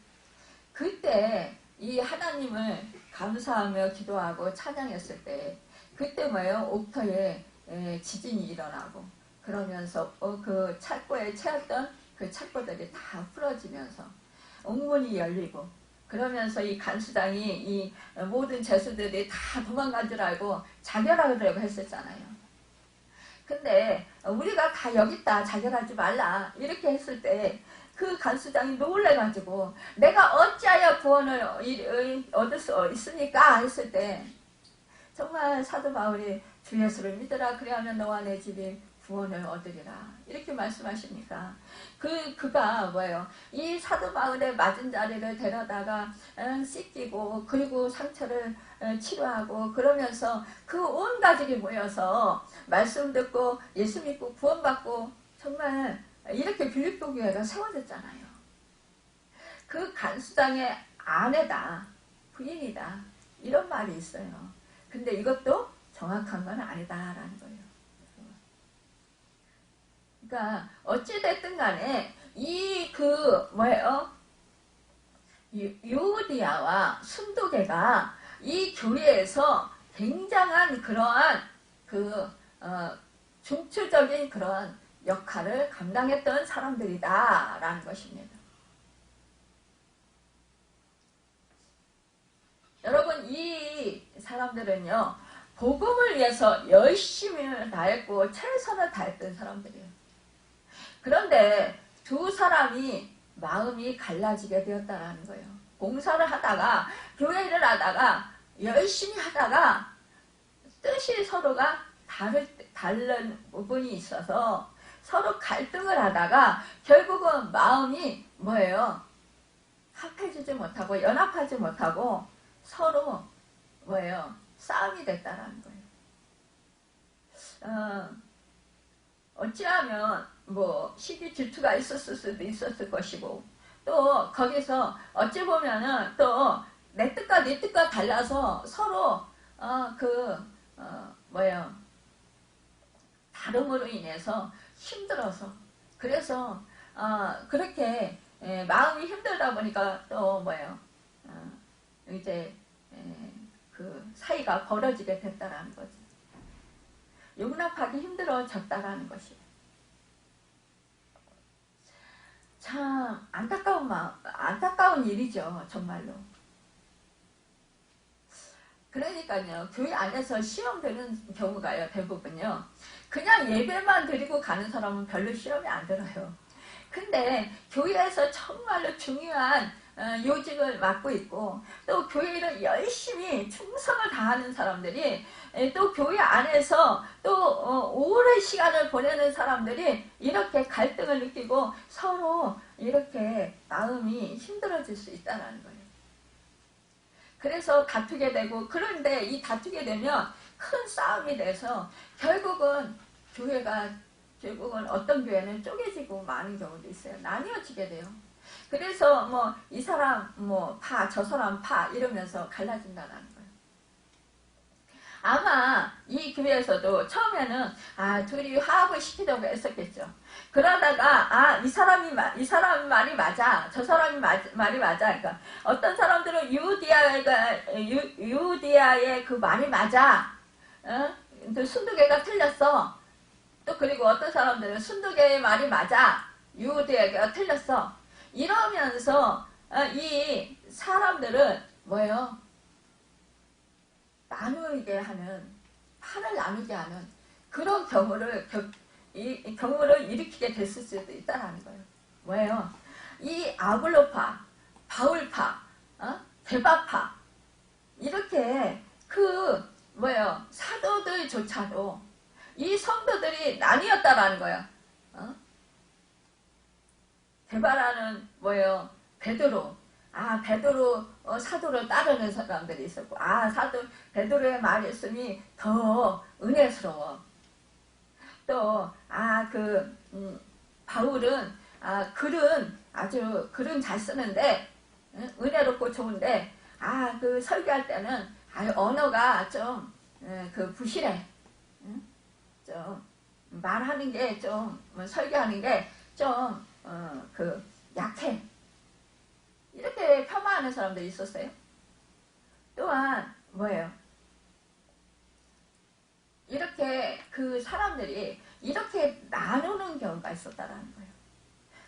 그때 이 하나님을 감사하며 기도하고 찬양했을 때 그때 옥터에 지진이 일어나고 그러면서 그 창고에 채웠던 그 창고들이 다 풀어지면서 옥문이 열리고 그러면서 이 간수장이 이 모든 죄수들이 다 도망간 줄 알고 자결하려고 했었잖아요. 근데 우리가 다 여기 있다 자결하지 말라 이렇게 했을 때 그 간수장이 놀래가지고 내가 어찌하여 구원을 얻을 수 있습니까? 했을 때 정말 사도 바울이 주 예수를 믿으라 그리하면 너와 내 집이 구원을 얻으리라 이렇게 말씀하십니까? 그가 뭐예요? 이 사도 바울의 맞은 자리를 데려다가 씻기고 그리고 상처를 치료하고 그러면서 그 온 가족이 모여서 말씀 듣고 예수 믿고 구원받고 정말 이렇게 빌립보 교회가 세워졌잖아요. 그 간수장의 아내다 부인이다 이런 말이 있어요. 근데 이것도 정확한 건 아니다라는 거예요. 그러니까 어찌됐든 간에 이 뭐예요? 유오디아와 순도계가 이 교회에서 굉장한 그러한 중추적인 그런 역할을 감당했던 사람들이다라는 것입니다. 여러분 이 사람들은요 복음을 위해서 열심히 다했고 최선을 다했던 사람들이에요. 그런데 두 사람이 마음이 갈라지게 되었다는 거예요. 봉사를 하다가 교회 일을 하다가 열심히 하다가 뜻이 서로가 다른 부분이 있어서 서로 갈등을 하다가 결국은 마음이 뭐예요? 합해지지 못하고 연합하지 못하고 서로 뭐예요? 싸움이 됐다는 거예요. 어찌하면 뭐 시기 질투가 있었을 수도 있었을 것이고 또 거기서 어찌 보면은 또 내 뜻과 네 뜻과 달라서 서로 뭐예요? 다름으로 인해서 힘들어서 그래서 그렇게 마음이 힘들다 보니까 또 뭐예요? 이제 그 사이가 벌어지게 됐다라는 거지. 용납하기 힘들어졌다라는 것이. 참 안타까운 일이죠. 정말로. 그러니까요. 교회 안에서 시험되는 경우가요. 대부분요. 그냥 예배만 드리고 가는 사람은 별로 시험이 안 들어요. 근데 교회에서 정말로 중요한 요직을 맡고 있고 또 교회를 열심히 충성을 다하는 사람들이 또 교회 안에서 또 오랜 시간을 보내는 사람들이 이렇게 갈등을 느끼고 서로 이렇게 마음이 힘들어질 수 있다는 거예요. 그래서 다투게 되고 그런데 이 다투게 되면 큰 싸움이 돼서 결국은 어떤 교회는 쪼개지고 많은 경우도 있어요. 나뉘어지게 돼요. 그래서 뭐 이 사람 뭐 파, 저 사람 파 이러면서 갈라진다는 거예요. 아마 이 교회에서도 처음에는 둘이 화합을 시키려고 했었겠죠. 그러다가 이 사람 말이 맞아, 저 사람이 말이 맞아. 그러니까 어떤 사람들은 유디아의 그 말이 맞아. 또 순두개가 틀렸어. 또 그리고 어떤 사람들은 순두개의 말이 맞아. 유디아가 틀렸어. 이러면서 이 사람들은 뭐예요? 나누게 하는, 판을 나누게 하는 그런 경우를 일으키게 됐을 수도 있다는 거예요. 뭐예요? 이 아볼로파, 바울파, 대바파 이렇게 사도들조차도 이 성도들이 나뉘었다라는 거예요. 대바라는 뭐예요? 베드로. 베드로 사도를 따르는 사람들이 있었고, 베드로의 말씀이 더 은혜스러워. 또, 바울은, 글은 잘 쓰는데, 은혜롭고 좋은데, 그 설교할 때는, 언어가 좀, 부실해. 좀, 말하는 게 좀, 설교하는 게 좀, 약해. 이렇게 폄하하는 사람들이 있었어요. 또한 뭐예요? 이렇게 그 사람들이 이렇게 나누는 경우가 있었다라는 거예요.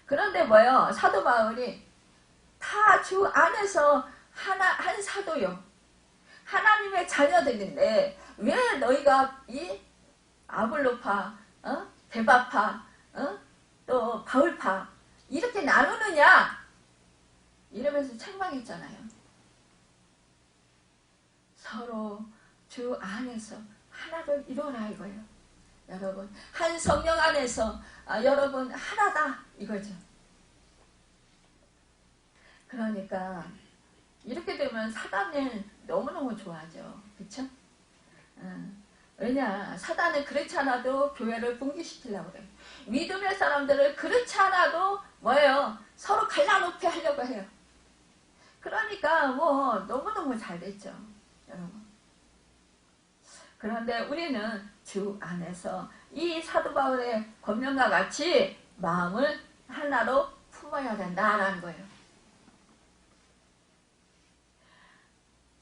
그런데 뭐요? 사도 바울이 다 주 안에서 한 사도요. 하나님의 자녀들인데 왜 너희가 이 아볼로파, 데바파, 또 바울파 이렇게 나누느냐? 이러면서 책망했잖아요. 서로 주 안에서 하나를 이루어라 이거예요. 여러분 한 성령 안에서 여러분 하나다 이거죠. 그러니까 이렇게 되면 사단을 너무너무 좋아하죠. 그렇죠? 왜냐 사단은 그렇지 않아도 교회를 붕괴시키려고 그래요. 믿음의 사람들을 그렇지 않아도 뭐예요? 서로 갈라놓게 하려고 해요. 그러니까 뭐 너무너무 잘 됐죠. 여러분. 그런데 우리는 주 안에서 이 사도 바울의 권면과 같이 마음을 하나로 품어야 된다라는 거예요.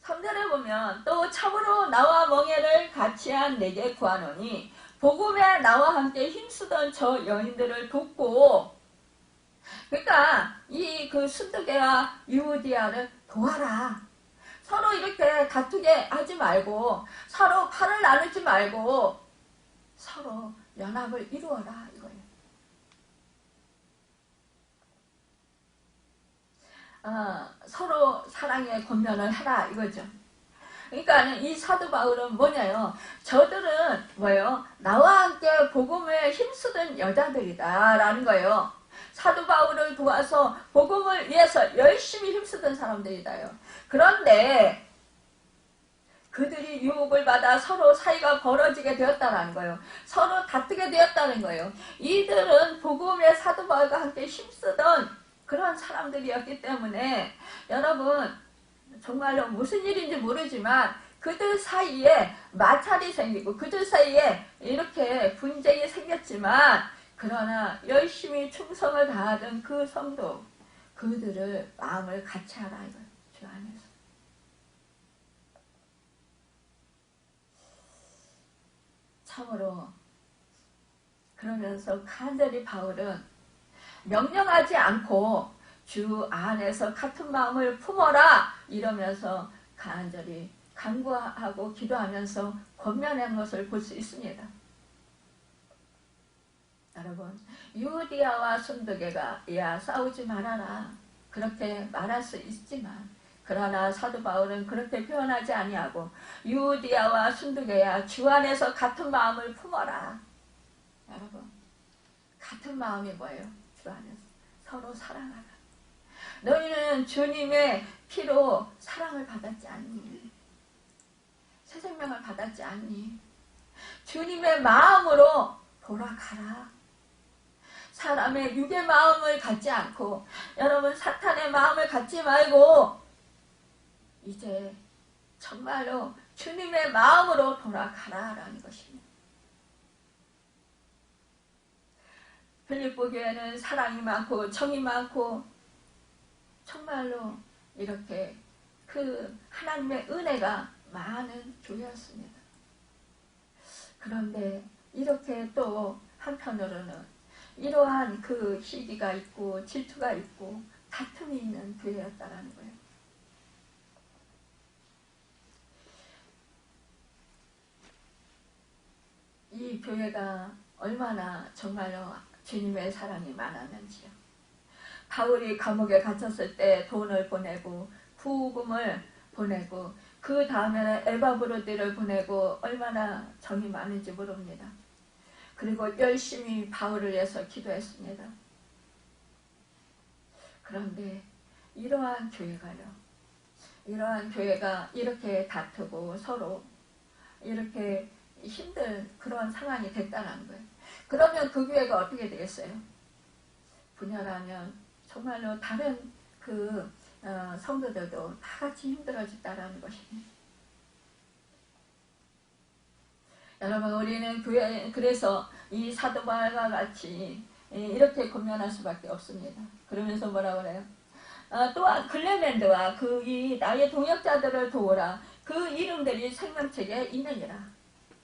3절에 보면 또 참으로 나와 멍에를 같이 한 내게 구하노니 복음에 나와 함께 힘쓰던 저 여인들을 돕고 그러니까 이 그 순두개와 유오디아를 도와라. 서로 이렇게 다투게 하지 말고 서로 팔을 나누지 말고 서로 연합을 이루어라 이거예요. 서로 사랑의 권면을 해라 이거죠. 그러니까 이 사도 바울은 뭐냐요? 저들은 뭐예요? 나와 함께 복음에 힘쓰던 여자들이다 라는 거예요. 사도 바울을 도와서 복음을 위해서 열심히 힘쓰던 사람들이다요. 그런데 그들이 유혹을 받아 서로 사이가 벌어지게 되었다는 거예요. 서로 다투게 되었다는 거예요. 이들은 복음의 사도 바울과 함께 힘쓰던 그런 사람들이었기 때문에 여러분 정말로 무슨 일인지 모르지만 그들 사이에 마찰이 생기고 그들 사이에 이렇게 분쟁이 생겼지만 그러나 열심히 충성을 다하던 그 성도 그들을 마음을 같이 하라 이거예요. 주 안에서. 참으로 그러면서 간절히 바울은 명령하지 않고 주 안에서 같은 마음을 품어라 이러면서 간절히 간구하고 기도하면서 권면한 것을 볼 수 있습니다. 여러분 유디아와 순두개가 야 싸우지 말아라 그렇게 말할 수 있지만 그러나 사도 바울은 그렇게 표현하지 아니하고 유디아와 순두개야 주 안에서 같은 마음을 품어라. 여러분 같은 마음이 뭐예요? 주 안에서 서로 사랑하라. 너희는 주님의 피로 사랑을 받았지 않니? 새 생명을 받았지 않니? 주님의 마음으로 돌아가라. 사람의 육의 마음을 갖지 않고 여러분 사탄의 마음을 갖지 말고 이제 정말로 주님의 마음으로 돌아가라라는 것입니다. 빌립보 교회는 사랑이 많고 정이 많고 정말로 이렇게 그 하나님의 은혜가 많은 교회였습니다. 그런데 이렇게 또 한편으로는 이러한 그 시기가 있고 질투가 있고 다툼이 있는 교회였다라는 거예요. 이 교회가 얼마나 정말로 주님의 사랑이 많았는지요. 바울이 감옥에 갇혔을 때 돈을 보내고 부금을 보내고 그 다음에는 에바브로디를 보내고 얼마나 정이 많은지 모릅니다. 그리고 열심히 바울을 위해서 기도했습니다. 그런데 이러한 교회가요. 이러한 교회가 이렇게 다투고 서로 이렇게 힘든 그런 상황이 됐다는 거예요. 그러면 그 교회가 어떻게 되겠어요? 분열하면 정말로 다른 그 성도들도 다 같이 힘들어졌다라는 것입니다. 여러분 우리는 교회 그래서 이 사도 바울과 같이 이렇게 권면할 수밖에 없습니다. 그러면서 뭐라고 그래요? 또한 클레멘드와 그 이 나의 동역자들을 도우라. 그 이름들이 생명책에 있느니라.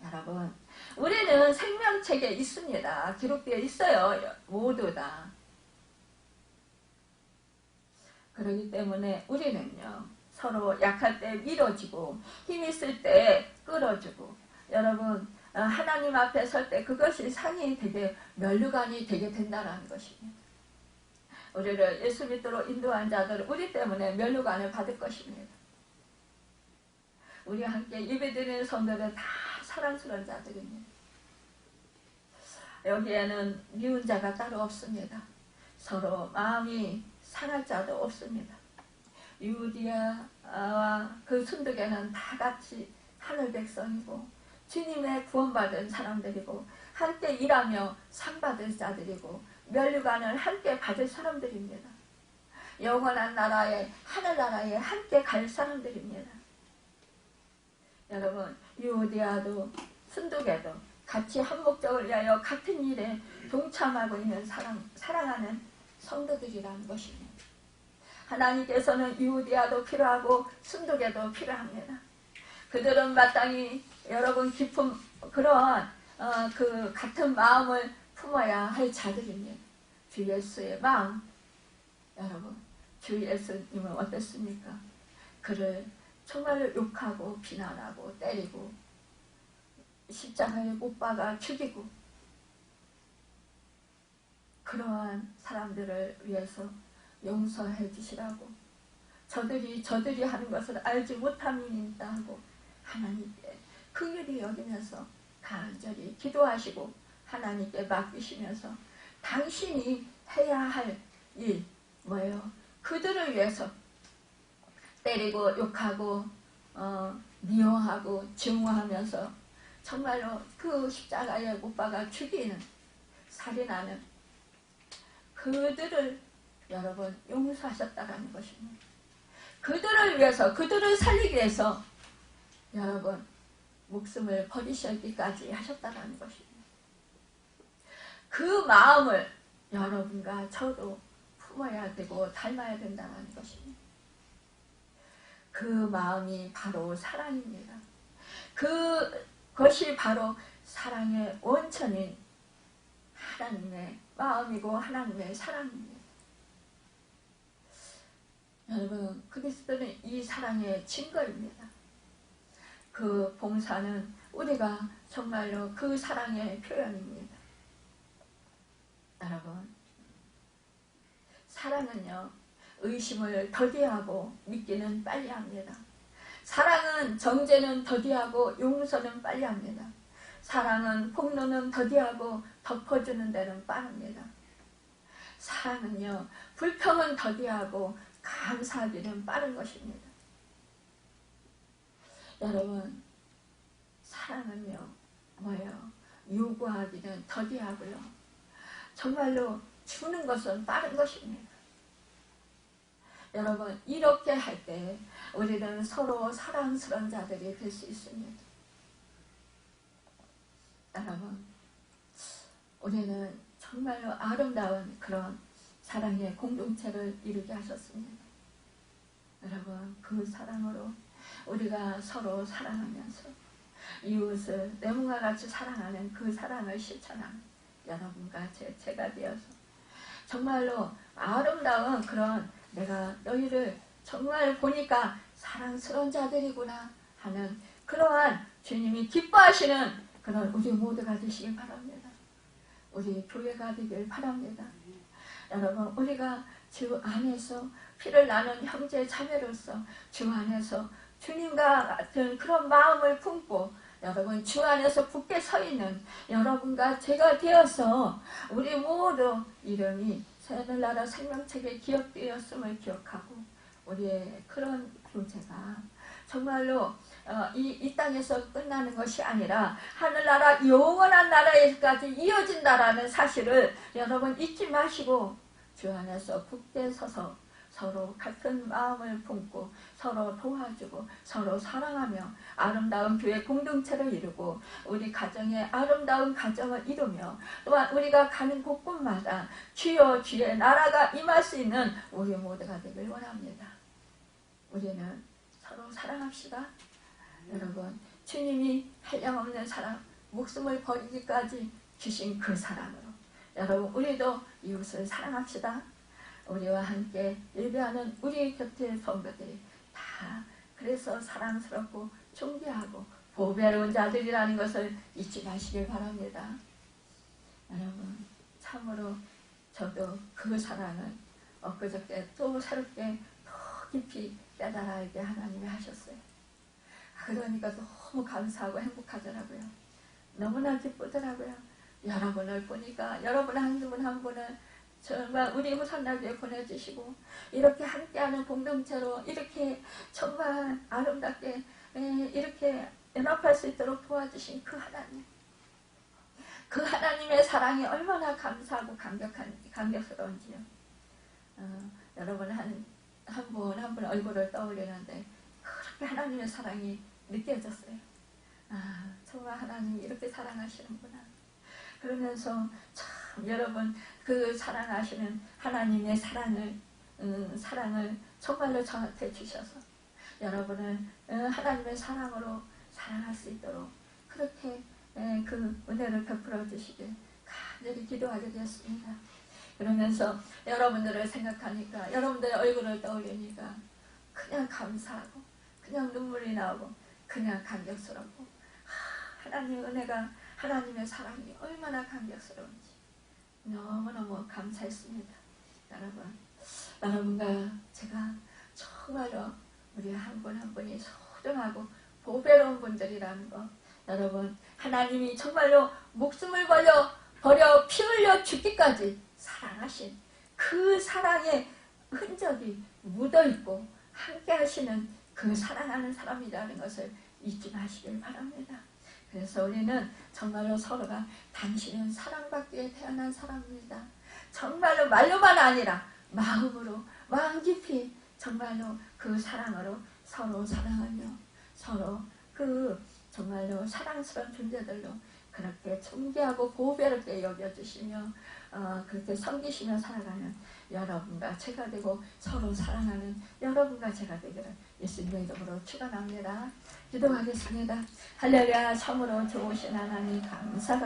여러분 우리는 생명책에 있습니다. 기록되어 있어요. 모두 다. 그렇기 때문에 우리는요, 서로 약할 때 밀어주고 힘 있을 때 끌어주고, 여러분 하나님 앞에 설 때 그것이 상이 되게 면류관이 되게 된다는 것입니다. 우리를 예수 믿도록 인도한 자들은 우리 때문에 면류관을 받을 것입니다. 우리와 함께 예배드리는 성도들은 다 사랑스러운 자들입니다. 여기에는 미운 자가 따로 없습니다. 서로 마음이 상할 자도 없습니다. 유디아와 그 순두개는 다 같이 하늘 백성이고 주님의 구원받은 사람들이고 함께 일하며 상 받을 자들이고 면류관을 함께 받을 사람들입니다. 영원한 나라에 하늘나라에 함께 갈 사람들입니다. 여러분 유디아도 순두개도 같이 한 목적을 위하여 같은 일에 동참하고 있는 사랑하는 성도들이라는 것입니다. 하나님께서는 유디아도 필요하고 순두개도 필요합니다. 그들은 마땅히 여러분 깊은 그런 그 같은 마음을 품어야 할 자들입니다. 주 예수의 마음. 여러분 주 예수님은 어떻습니까? 그를 정말로 욕하고 비난하고 때리고 십자가에 못 박아 죽이고 그러한 사람들을 위해서 용서해 주시라고 저들이 하는 것을 알지 못함이니이다 하고 하나님께 긍휼히 여기면서 간절히 기도하시고 하나님께 맡기시면서 당신이 해야 할 일 뭐예요? 그들을 위해서 때리고 욕하고 미워하고 증오하면서 정말로 그 십자가에 못 박아 죽이는 살인하는 그들을 여러분 용서하셨다라는 것입니다. 그들을 위해서 그들을 살리기 위해서 여러분 목숨을 버리시기까지 하셨다는 것입니다. 그 마음을 여러분과 저도 품어야 되고 닮아야 된다는 것입니다. 그 마음이 바로 사랑입니다. 그것이 바로 사랑의 원천인 하나님의 마음이고 하나님의 사랑입니다. 여러분 그리스도는 이 사랑의 증거입니다. 그 봉사는 우리가 정말로 그 사랑의 표현입니다. 여러분 사랑은요 의심을 더디하고 믿기는 빨리 합니다. 사랑은 정죄는 더디하고 용서는 빨리 합니다. 사랑은 폭로는 더디하고 덮어주는 데는 빠릅니다. 사랑은요 불평은 더디하고 감사하기는 빠른 것입니다. 여러분 사랑은요 뭐예요? 요구하기는 더디하고요 정말로 주는 것은 빠른 것입니다. 여러분 이렇게 할 때 우리는 서로 사랑스러운 자들이 될 수 있습니다. 여러분 우리는 정말로 아름다운 그런 사랑의 공동체를 이루게 하셨습니다. 여러분 그 사랑으로 우리가 서로 사랑하면서 이웃을 내 몸과 같이 사랑하는 그 사랑을 실천하는 여러분과 제가 되어서 정말로 아름다운 그런 내가 너희를 정말 보니까 사랑스러운 자들이구나 하는 그러한 주님이 기뻐하시는 그런 우리 모두가 되시길 바랍니다. 우리 교회가 되길 바랍니다. 여러분 우리가 주 안에서 피를 나눈 형제 자매로서 주 안에서 주님과 같은 그런 마음을 품고 여러분 주 안에서 굳게 서 있는 여러분과 제가 되어서 우리 모두 이름이 하늘나라 생명책에 기억되었음을 기억하고 우리의 그런 교제가 정말로 이 땅에서 끝나는 것이 아니라 하늘나라 영원한 나라에까지 이어진다라는 사실을 여러분 잊지 마시고 주 안에서 굳게 서서 서로 같은 마음을 품고 서로 도와주고 서로 사랑하며 아름다운 교회 공동체를 이루고 우리 가정의 아름다운 가정을 이루며 또한 우리가 가는 곳곳마다 주여 주의 나라가 임할 수 있는 우리 모두가 되길 원합니다. 우리는 서로 사랑합시다. 여러분 주님이 한량없는 사랑 목숨을 버리기까지 주신 그 사랑으로 여러분 우리도 이웃을 사랑합시다. 우리와 함께 예배하는 우리 곁의 성도들이 다 그래서 사랑스럽고 존귀하고 보배로운 자들이라는 것을 잊지 마시길 바랍니다. 여러분 참으로 저도 그 사랑을 엊그저께 또 새롭게 더 깊이 깨달아 알게 하나님이 하셨어요. 그러니까 너무 감사하고 행복하더라고요. 너무나 기쁘더라고요. 여러분을 보니까 여러분 한 분 한 분을 정말 우리 후산나교에 보내주시고 이렇게 함께하는 공동체로 이렇게 정말 아름답게 이렇게 연합할 수 있도록 도와주신 그 하나님, 그 하나님의 사랑이 얼마나 감사하고 감격스러운지요. 여러분 한 분 한 분 얼굴을 떠올리는데 그렇게 하나님의 사랑이 느껴졌어요. 정말 하나님이 이렇게 사랑하시는구나. 그러면서 참 여러분 그 사랑하시는 하나님의 사랑을 정말로 저한테 주셔서 여러분을 하나님의 사랑으로 사랑할 수 있도록 그렇게 그 은혜를 베풀어 주시길 간절히 기도하게 되었습니다. 그러면서 여러분들을 생각하니까 여러분들의 얼굴을 떠올리니까 그냥 감사하고 그냥 눈물이 나오고 그냥 감격스럽고 하나님의 은혜가 하나님의 사랑이 얼마나 감격스러운지 너무너무 감사했습니다. 여러분과 제가 정말로 우리 한 분 한 분이 소중하고 보배로운 분들이라는 거 여러분 하나님이 정말로 목숨을 버려 피 흘려 죽기까지 사랑하신 그 사랑의 흔적이 묻어있고 함께 하시는 그 사랑하는 사람이라는 것을 잊지 마시길 바랍니다. 그래서 우리는 정말로 서로가 당신은 사랑받기에 태어난 사람입니다. 정말로 말로만 아니라 마음으로 마음 깊이 정말로 그 사랑으로 서로 사랑하며 서로 그 정말로 사랑스러운 존재들로 그렇게 존귀하고 보배롭게 여겨주시며 그렇게 섬기시며 살아가는 여러분과 제가 되고 서로 사랑하는 여러분과 제가 되기를 예수님의 이름으로 축원합니다. 기도하겠습니다. 할렐루야. 참으로 좋으신 하나님 감사합니다.